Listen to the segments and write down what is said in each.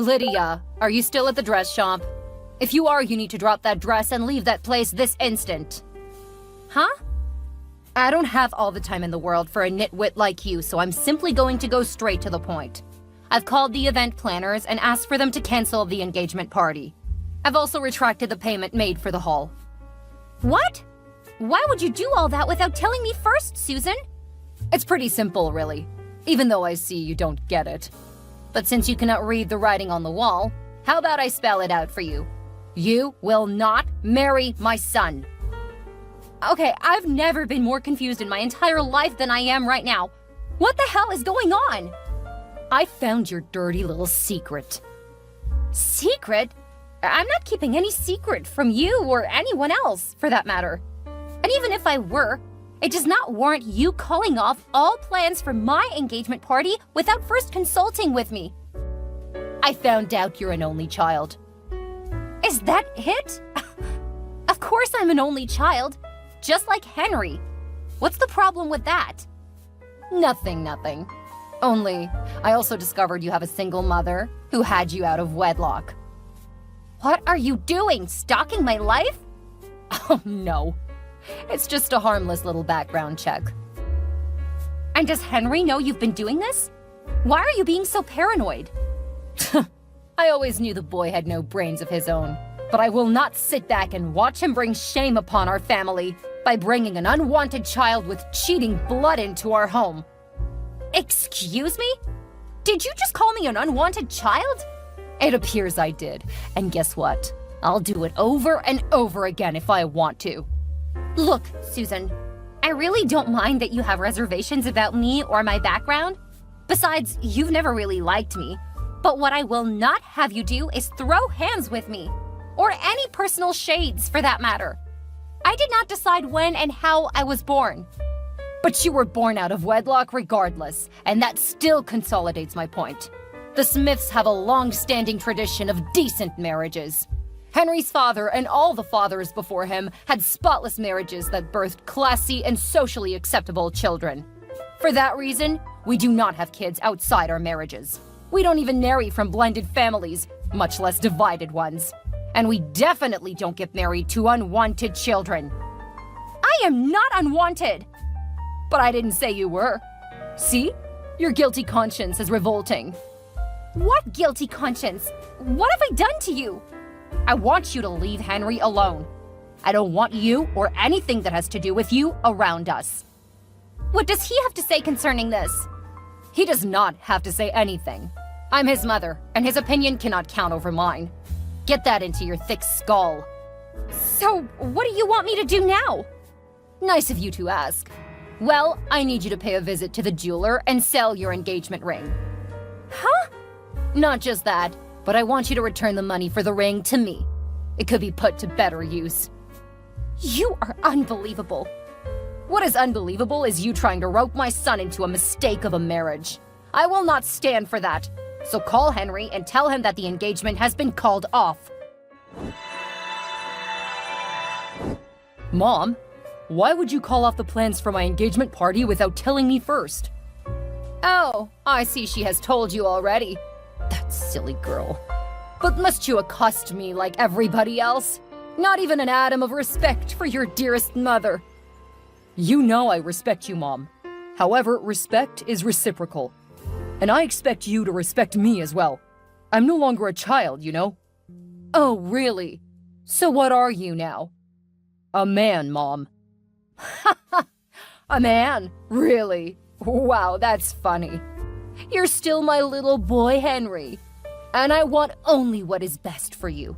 Lydia, are you still at the dress shop? If you are, you need to drop that dress and leave that place this instant. Huh? I don't have all the time in the world for a nitwit like you, so I'm simply going to go straight to the point. I've called the event planners and asked for them to cancel the engagement party. I've also retracted the payment made for the hall. What? Why would you do all that without telling me first, Susan? It's pretty simple, really, even though I see you don't get it. But since you cannot read the writing on the wall, how about I spell it out for you? You will not marry my son. Okay, I've never been more confused in my entire life than I am right now. What the hell is going on? I found your dirty little secret. Secret? I'm not keeping any secret from you or anyone else, for that matter. And even if I were, it does not warrant you calling off all plans for my engagement party without first consulting with me. I found out you're an only child. Is that it? Of course I'm an only child, just like Henry. What's the problem with that? Nothing. Only, I also discovered you have a single mother who had you out of wedlock. What are you doing? Stalking my life? Oh, no. It's just a harmless little background check. And does Henry know you've been doing this? Why are you being so paranoid? I always knew the boy had no brains of his own, but I will not sit back and watch him bring shame upon our family by bringing an unwanted child with cheating blood into our home. Excuse me? Did you just call me an unwanted child? It appears I did, and guess what? I'll do it over and over again if I want to. Look, Susan, I really don't mind that you have reservations about me or my background. Besides, you've never really liked me. But what I will not have you do is throw hands with me, or any personal shades for that matter. I did not decide when and how I was born. But you were born out of wedlock regardless, and that still consolidates my point. The Smiths have a long-standing tradition of decent marriages. Henry's father and all the fathers before him had spotless marriages that birthed classy and socially acceptable children. For that reason, we do not have kids outside our marriages. We don't even marry from blended families, much less divided ones. And we definitely don't get married to unwanted children. I am not unwanted! But I didn't say you were. See? Your guilty conscience is revolting. What guilty conscience? What have I done to you? I want you to leave Henry alone. I don't want you or anything that has to do with you around us. What does he have to say concerning this? He does not have to say anything. I'm his mother, and his opinion cannot count over mine. Get that into your thick skull. So, what do you want me to do now? Nice of you to ask. Well, I need you to pay a visit to the jeweler and sell your engagement ring. Huh? Not just that, but I want you to return the money for the ring to me. It could be put to better use. You are unbelievable. What is unbelievable is you trying to rope my son into a mistake of a marriage. I will not stand for that. So call Henry and tell him that the engagement has been called off. Mom, why would you call off the plans for my engagement party without telling me first? Oh, I see she has told you already. That silly girl. But must you accost me like everybody else? Not even an atom of respect for your dearest mother. You know I respect you, Mom. However, respect is reciprocal. And I expect you to respect me as well. I'm no longer a child, you know? Oh, really? So what are you now? A man, Mom. A man? Really? Wow, that's funny. You're still my little boy, Henry. And I want only what is best for you.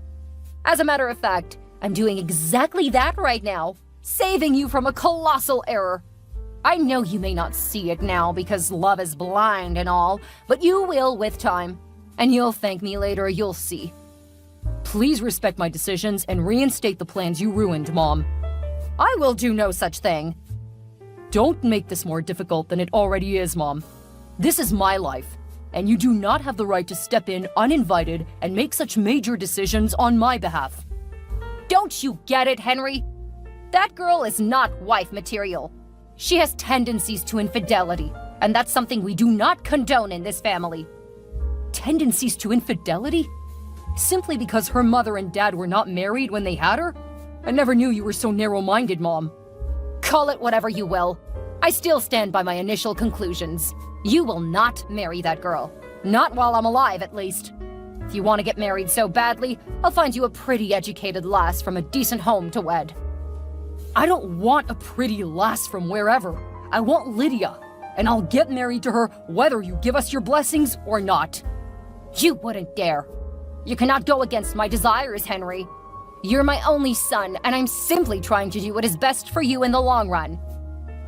As a matter of fact, I'm doing exactly that right now, saving you from a colossal error. I know you may not see it now because love is blind and all, but you will with time. And you'll thank me later, you'll see. Please respect my decisions and reinstate the plans you ruined, Mom. I will do no such thing. Don't make this more difficult than it already is, Mom. This is my life, and you do not have the right to step in uninvited and make such major decisions on my behalf. Don't you get it, Henry? That girl is not wife material. She has tendencies to infidelity, and that's something we do not condone in this family. tendencies to infidelity? Simply because her mother and dad were not married when they had her? I never knew you were so narrow-minded, Mom. Call it whatever you will. I still stand by my initial conclusions. You will not marry that girl. Not while I'm alive, at least. If you want to get married so badly, I'll find you a pretty educated lass from a decent home to wed. I don't want a pretty lass from wherever. I want Lydia, and I'll get married to her whether you give us your blessings or not. You wouldn't dare. You cannot go against my desires, Henry. You're my only son, and I'm simply trying to do what is best for you in the long run.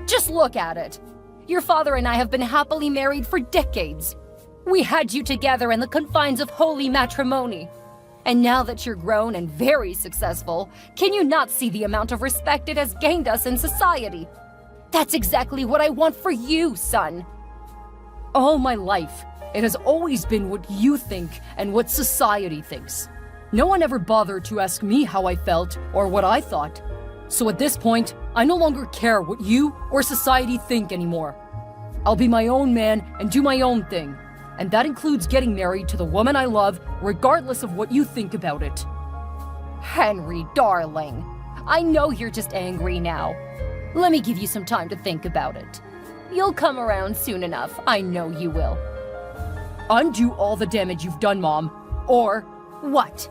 Just look at it. Your father and I have been happily married for decades. We had you together in the confines of holy matrimony. And now that you're grown and very successful, can you not see the amount of respect it has gained us in society? That's exactly what I want for you, son. All my life, it has always been what you think and what society thinks. No one ever bothered to ask me how I felt or what I thought. So at this point, I no longer care what you or society think anymore. I'll be my own man and do my own thing. And that includes getting married to the woman I love, regardless of what you think about it. Henry, darling, I know you're just angry now. Let me give you some time to think about it. You'll come around soon enough, I know you will. Undo all the damage you've done, Mom. Or what?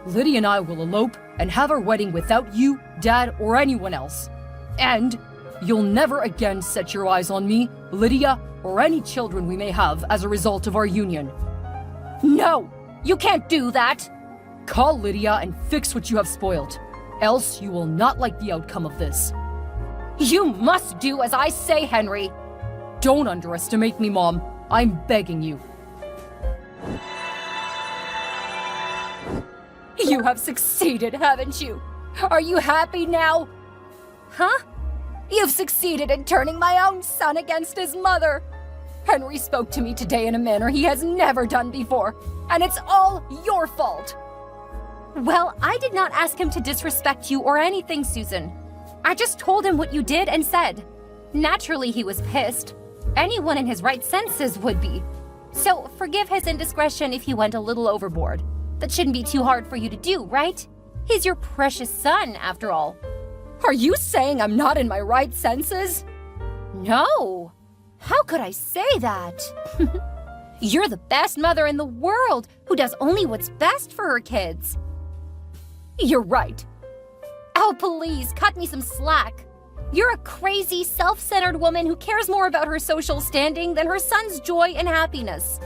Lydia and I will elope and have our wedding without you, Dad, or anyone else. And you'll never again set your eyes on me, Lydia, or any children we may have as a result of our union. No! You can't do that! Call Lydia and fix what you have spoiled. Else you will not like the outcome of this. You must do as I say, Henry! Don't underestimate me, Mom. I'm begging you. You have succeeded, haven't you? Are you happy now? Huh? You've succeeded in turning my own son against his mother. Henry spoke to me today in a manner he has never done before, and it's all your fault. Well, I did not ask him to disrespect you or anything, Susan. I just told him what you did and said. Naturally, he was pissed. Anyone in his right senses would be. So forgive his indiscretion if he went a little overboard. That shouldn't be too hard for you to do, right? He's your precious son, after all. Are you saying I'm not in my right senses? No. How could I say that? You're the best mother in the world who does only what's best for her kids. You're right. Oh, please, cut me some slack. You're a crazy, self-centered woman who cares more about her social standing than her son's joy and happiness.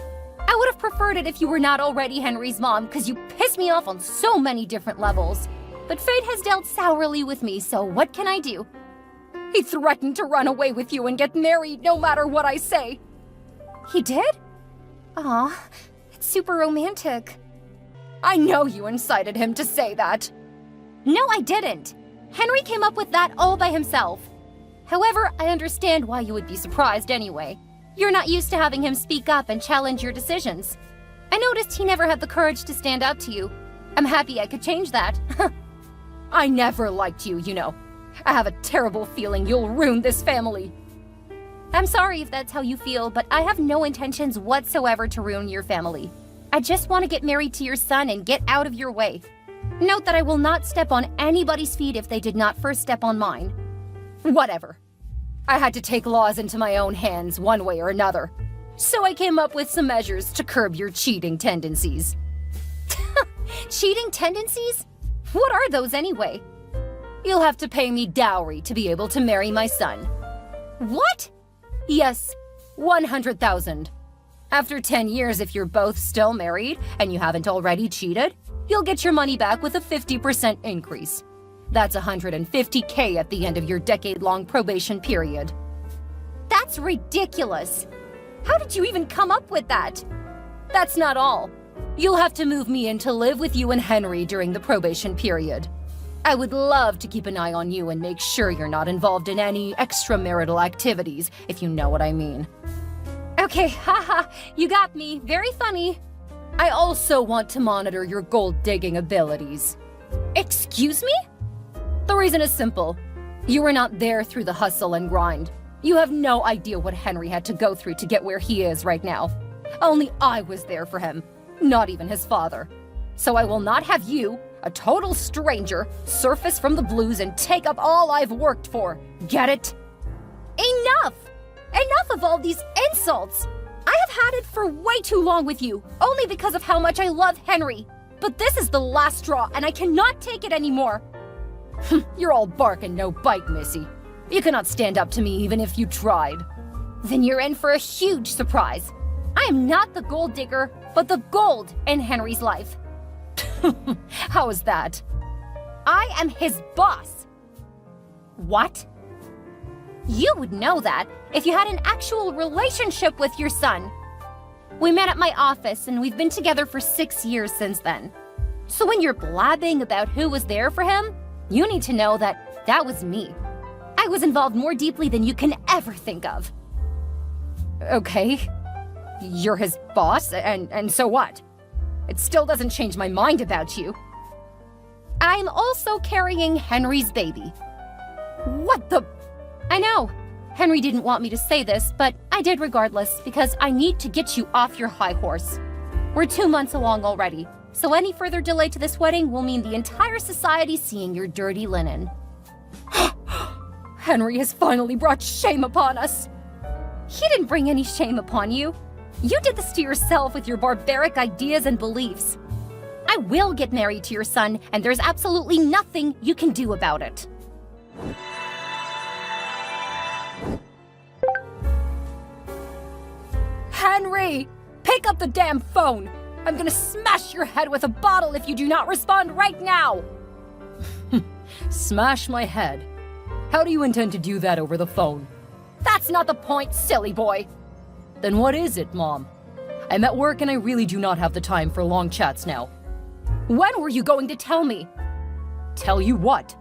I would have preferred it if you were not already Henry's mom, because you piss me off on so many different levels. But fate has dealt sourly with me, so what can I do? He threatened to run away with you and get married no matter what I say. He did? Aw, it's super romantic. I know you incited him to say that. No, I didn't. Henry came up with that all by himself. However, I understand why you would be surprised anyway. You're not used to having him speak up and challenge your decisions. I noticed he never had the courage to stand up to you. I'm happy I could change that. I never liked you, you know. I have a terrible feeling you'll ruin this family. I'm sorry if that's how you feel, but I have no intentions whatsoever to ruin your family. I just want to get married to your son and get out of your way. Note that I will not step on anybody's feet if they did not first step on mine. Whatever. I had to take laws into my own hands one way or another. So I came up with some measures to curb your cheating tendencies. Cheating tendencies? What are those anyway? You'll have to pay me dowry to be able to marry my son. What? Yes, 100,000. After 10 years, if you're both still married and you haven't already cheated, you'll get your money back with a 50% increase. That's 150K at the end of your decade-long probation period. That's ridiculous. How did you even come up with that? That's not all. You'll have to move me in to live with you and Henry during the probation period. I would love to keep an eye on you and make sure you're not involved in any extramarital activities, if you know what I mean. Okay, haha, you got me. Very funny. I also want to monitor your gold-digging abilities. Excuse me? The reason is simple. You were not there through the hustle and grind. You have no idea what Henry had to go through to get where he is right now. Only I was there for him, not even his father. So I will not have you, a total stranger, surface from the blues and take up all I've worked for. Get it? Enough! Enough of all these insults! I have had it for way too long with you, only because of how much I love Henry. But this is the last straw, and I cannot take it anymore. You're all bark and no bite, Missy. You cannot stand up to me even if you tried. Then you're in for a huge surprise. I am not the gold digger, but the gold in Henry's life. How is that? I am his boss. What? You would know that if you had an actual relationship with your son. We met at my office and we've been together for 6 years since then. So when you're blabbing about who was there for him, you need to know that that was me. I was involved more deeply than you can ever think of. Okay, you're his boss, and so what? It still doesn't change my mind about you. I'm also carrying Henry's baby. What the? I know, Henry didn't want me to say this, but I did regardless because I need to get you off your high horse. We're 2 months along already, so any further delay to this wedding will mean the entire society seeing your dirty linen. Henry has finally brought shame upon us. He didn't bring any shame upon you. You did this to yourself with your barbaric ideas and beliefs. I will get married to your son, and there's absolutely nothing you can do about it. Henry! Pick up the damn phone! I'm gonna smash your head with a bottle if you do not respond right now! Smash my head? How do you intend to do that over the phone? That's not the point, silly boy! Then what is it, Mom? I'm at work and I really do not have the time for long chats now. When were you going to tell me? Tell you what?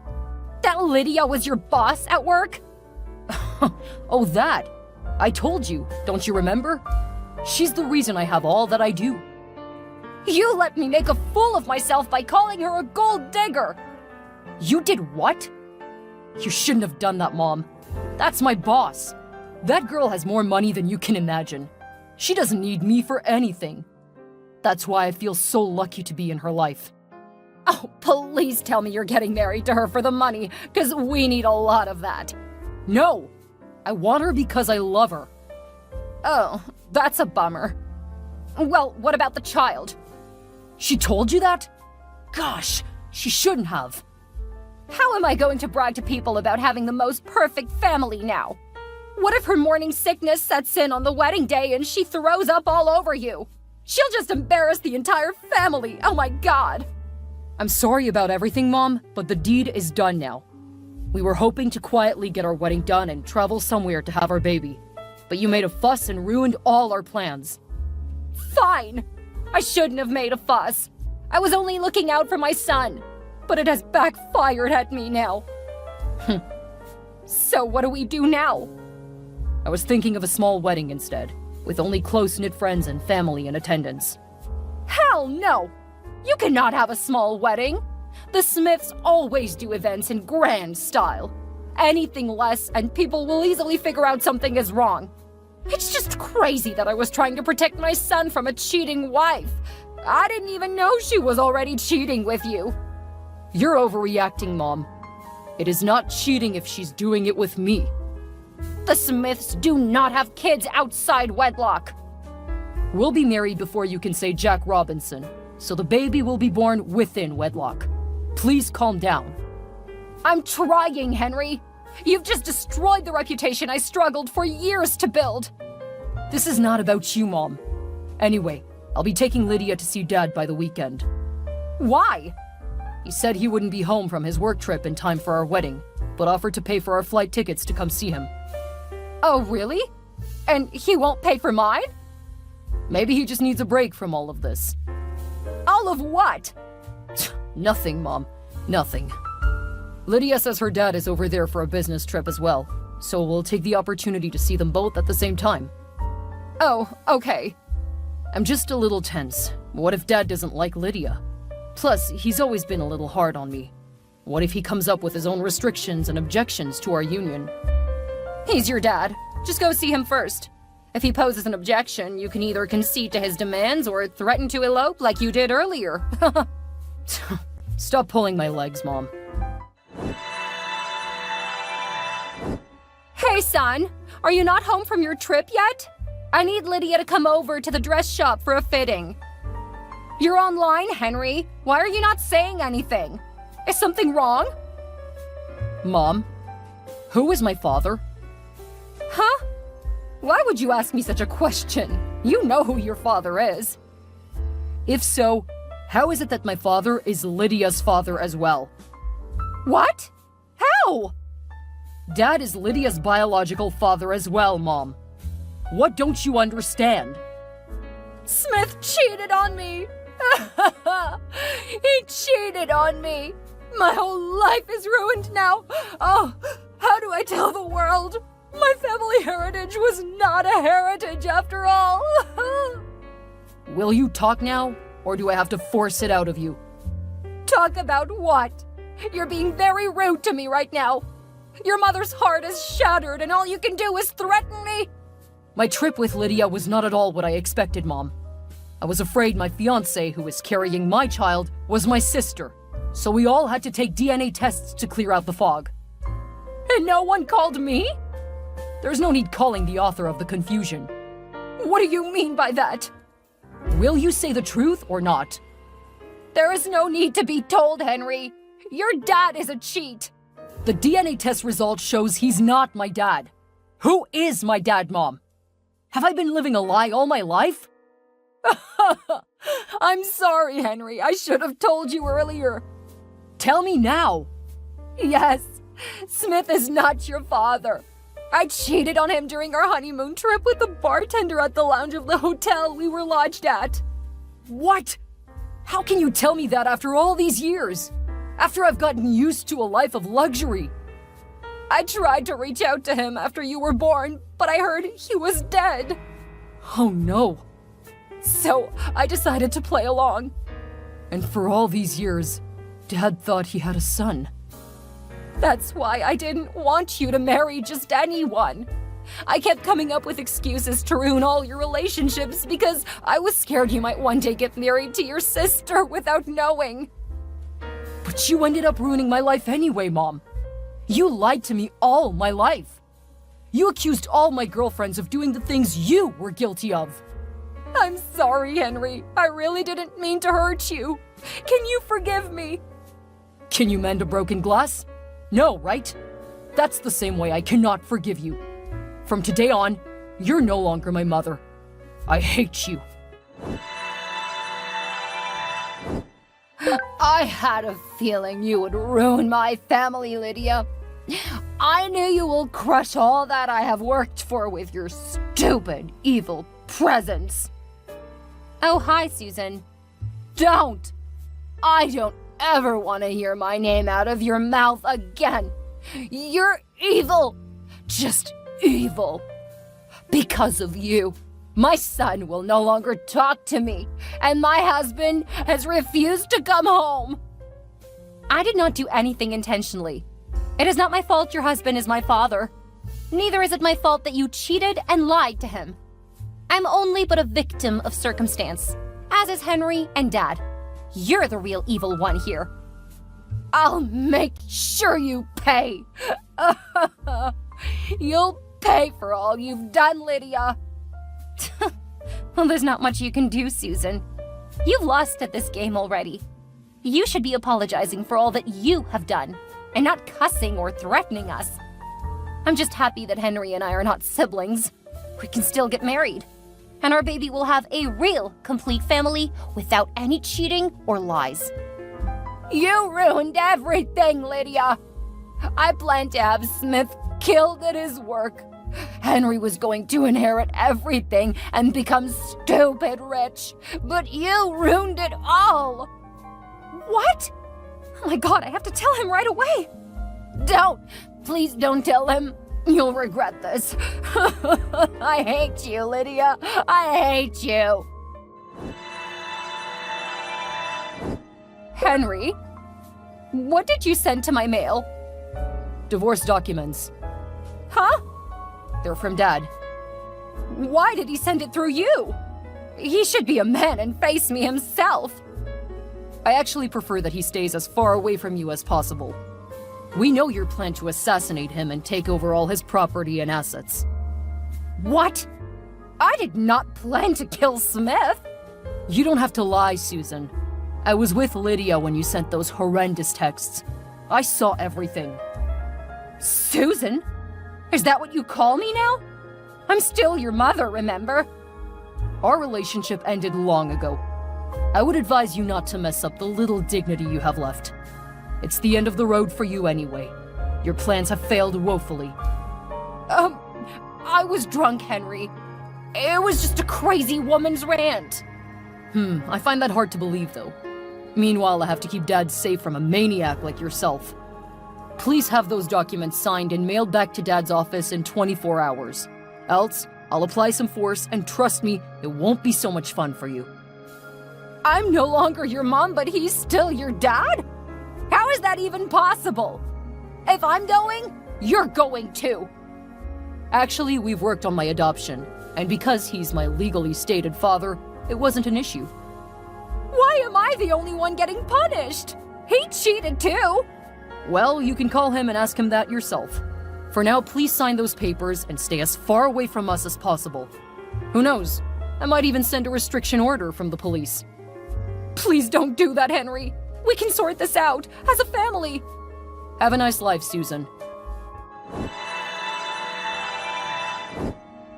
That Lydia was your boss at work? Oh, that! I told you, don't you remember? She's the reason I have all that I do. You let me make a fool of myself by calling her a gold digger! You did what? You shouldn't have done that, Mom. That's my boss. That girl has more money than you can imagine. She doesn't need me for anything. That's why I feel so lucky to be in her life. Oh, please tell me you're getting married to her for the money, because we need a lot of that. No! I want her because I love her. Oh, that's a bummer. Well, what about the child? She told you that? Gosh, she shouldn't have. How am I going to brag to people about having the most perfect family now? What if her morning sickness sets in on the wedding day and she throws up all over you? She'll just embarrass the entire family. Oh my God. I'm sorry about everything, Mom, but the deed is done now. We were hoping to quietly get our wedding done and travel somewhere to have our baby. But you made a fuss and ruined all our plans. Fine. I shouldn't have made a fuss. I was only looking out for my son. But it has backfired at me now. So what do we do now? I was thinking of a small wedding instead, with only close-knit friends and family in attendance. Hell no! You cannot have a small wedding. The Smiths always do events in grand style. Anything less, and people will easily figure out something is wrong. It's just crazy that I was trying to protect my son from a cheating wife. I didn't even know she was already cheating with you. You're overreacting, Mom. It is not cheating if she's doing it with me. The Smiths do not have kids outside wedlock. We'll be married before you can say Jack Robinson, so the baby will be born within wedlock. Please calm down. I'm trying, Henry. You've just destroyed the reputation I struggled for years to build. This is not about you, Mom. Anyway, I'll be taking Lydia to see Dad by the weekend. Why? He said he wouldn't be home from his work trip in time for our wedding, but offered to pay for our flight tickets to come see him. Oh, really? And he won't pay for mine? Maybe he just needs a break from all of this. All of what? Nothing, Mom. Nothing. Lydia says her dad is over there for a business trip as well, so we'll take the opportunity to see them both at the same time. Oh, okay. I'm just a little tense. What if Dad doesn't like Lydia? Plus, he's always been a little hard on me. What if he comes up with his own restrictions and objections to our union? He's your dad. Just go see him first. If he poses an objection, you can either concede to his demands or threaten to elope like you did earlier. Stop pulling my legs, Mom. Hey, son! Are you not home from your trip yet? I need Lydia to come over to the dress shop for a fitting. You're online, Henry. Why are you not saying anything? Is something wrong? Mom, who is my father? Huh? Why would you ask me such a question? You know who your father is. If so, how is it that my father is Lydia's father as well? What? How? Dad is Lydia's biological father as well, Mom. What don't you understand? Smith cheated on me! He cheated on me! My whole life is ruined now! Oh, how do I tell the world? My family heritage was not a heritage after all! Will you talk now, or do I have to force it out of you? Talk about what? You're being very rude to me right now. Your mother's heart is shattered and all you can do is threaten me? My trip with Lydia was not at all what I expected, Mom. I was afraid my fiancée, who was carrying my child, was my sister. So we all had to take DNA tests to clear out the fog. And no one called me? There's no need calling the author of the confusion. What do you mean by that? Will you say the truth or not? There is no need to be told, Henry. Your dad is a cheat. The DNA test result shows he's not my dad. Who is my dad, Mom? Have I been living a lie all my life? I'm sorry, Henry. I should have told you earlier. Tell me now. Yes, Smith is not your father. I cheated on him during our honeymoon trip with the bartender at the lounge of the hotel we were lodged at. What? How can you tell me that after all these years? After I've gotten used to a life of luxury? I tried to reach out to him after you were born, but I heard he was dead. Oh no. So I decided to play along. And for all these years, Dad thought he had a son. That's why I didn't want you to marry just anyone. I kept coming up with excuses to ruin all your relationships because I was scared you might one day get married to your sister without knowing. But you ended up ruining my life anyway, Mom. You lied to me all my life. You accused all my girlfriends of doing the things you were guilty of. I'm sorry, Henry. I really didn't mean to hurt you. Can you forgive me? Can you mend a broken glass? No, right? That's the same way I cannot forgive you. From today on, you're no longer my mother. I hate you. I had a feeling you would ruin my family, Lydia. I knew you will crush all that I have worked for with your stupid, evil presence. Oh, hi, Susan. Don't! I don't ever want to hear my name out of your mouth again. You're evil. Just evil. Because of you, my son will no longer talk to me, and my husband has refused to come home. I did not do anything intentionally. It is not my fault your husband is my father. Neither is it my fault that you cheated and lied to him. I'm only but a victim of circumstance, as is Henry and Dad. You're the real evil one here. I'll make sure you pay. You'll pay for all you've done, Lydia. Well, there's not much you can do, Susan. You've lost at this game already. You should be apologizing for all that you have done, and not cussing or threatening us. I'm just happy that Henry and I are not siblings. We can still get married. And our baby will have a real, complete family without any cheating or lies. You ruined everything, Lydia. I planned to have Smith killed at his work. Henry was going to inherit everything and become stupid rich. But you ruined it all. What? Oh my God, I have to tell him right away. Don't. Please don't tell him. You'll regret this. I hate you, Lydia. I hate you. Henry, what did you send to my mail? Divorce documents. Huh? They're from Dad. Why did he send it through you? He should be a man and face me himself. I actually prefer that he stays as far away from you as possible. We know your plan to assassinate him and take over all his property and assets. What? I did not plan to kill Smith. You don't have to lie, Susan. I was with Lydia when you sent those horrendous texts. I saw everything. Susan? Is that what you call me now? I'm still your mother, remember? Our relationship ended long ago. I would advise you not to mess up the little dignity you have left. It's the end of the road for you anyway. Your plans have failed woefully. I was drunk, Henry. It was just a crazy woman's rant. I find that hard to believe, though. Meanwhile, I have to keep Dad safe from a maniac like yourself. Please have those documents signed and mailed back to Dad's office in 24 hours. Else, I'll apply some force, and trust me, it won't be so much fun for you. I'm no longer your mom, but he's still your dad? How is that even possible? If I'm going, you're going too. Actually, we've worked on my adoption, and because he's my legally stated father, it wasn't an issue. Why am I the only one getting punished? He cheated too. Well, you can call him and ask him that yourself. For now, please sign those papers and stay as far away from us as possible. Who knows? I might even send a restriction order from the police. Please don't do that, Henry. We can sort this out as a family. Have a nice life, Susan.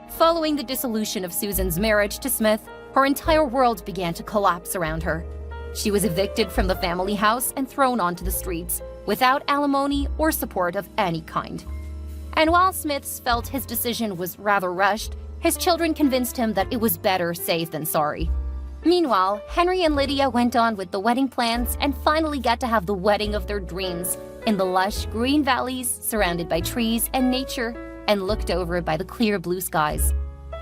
Following the dissolution of Susan's marriage to Smith, her entire world began to collapse around her. She was evicted from the family house and thrown onto the streets, without alimony or support of any kind. And while Smith felt his decision was rather rushed, his children convinced him that it was better safe than sorry. Meanwhile, Henry and Lydia went on with the wedding plans and finally got to have the wedding of their dreams in the lush green valleys surrounded by trees and nature and looked over by the clear blue skies.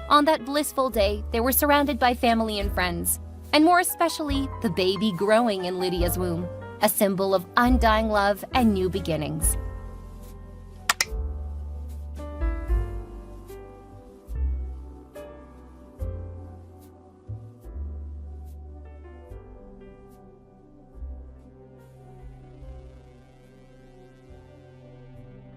On that blissful day, they were surrounded by family and friends, and more especially the baby growing in Lydia's womb, a symbol of undying love and new beginnings.